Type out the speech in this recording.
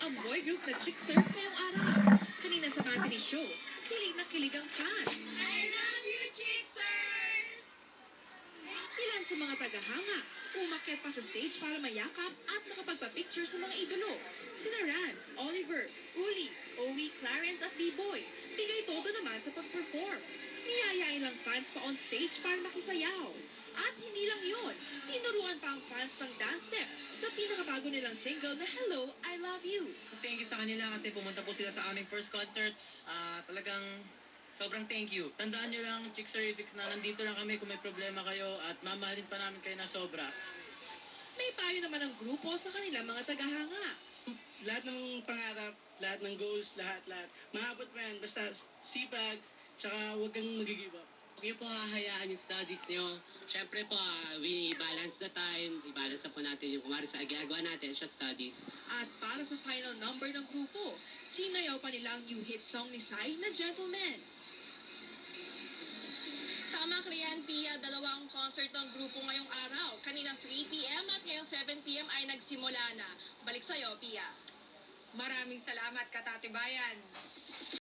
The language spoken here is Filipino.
ang boy group na Chick Surf ngayong araw. Kanina sa matinee show, kilig na kilig ang fans. I love you, Chick Surf! Ilan sa mga tagahanga, umakyat pa sa stage para mayakap at makapagpa-picture sa mga idolo. Sina Rans, Oliver, Uli, Owie, Clarence at B-Boy. Bigay todo naman sa pag-perform. Niyayain lang fans pa on stage para makisayaw. At hindi lang yun, tinuruan pa ang fans ng dance step sa pinakabago nilang single na Hello, I Love You. Thank you sa kanila kasi pumunta po sila sa aming first concert. Talagang sobrang thank you. Tandaan nyo lang, Chick Surf, na nandito lang kami kung may problema kayo at mamahalin pa namin kayo na sobra. May payo naman ang grupo sa kanilang mga tagahanga. Lahat ng pangarap, lahat ng goals, lahat. Maabot mo yan, basta sipag, tsaka huwag kang mag-give up. Huwag niyo po hahayaan yung studies niyo. Siyempre po, we balance the time. I-balance na po natin yung kumari sa ginagawa natin, siya studies. At para sa final number ng grupo, sinayaw pa nila ang new hit song ni Sai na Gentleman. Tama, Krian, Pia, dalawang concert ng grupo ngayong araw. Kanina 3 p.m. at ngayong 7 p.m. ay nagsimula na. Balik sa'yo, Pia. Maraming salamat, Katatibayan.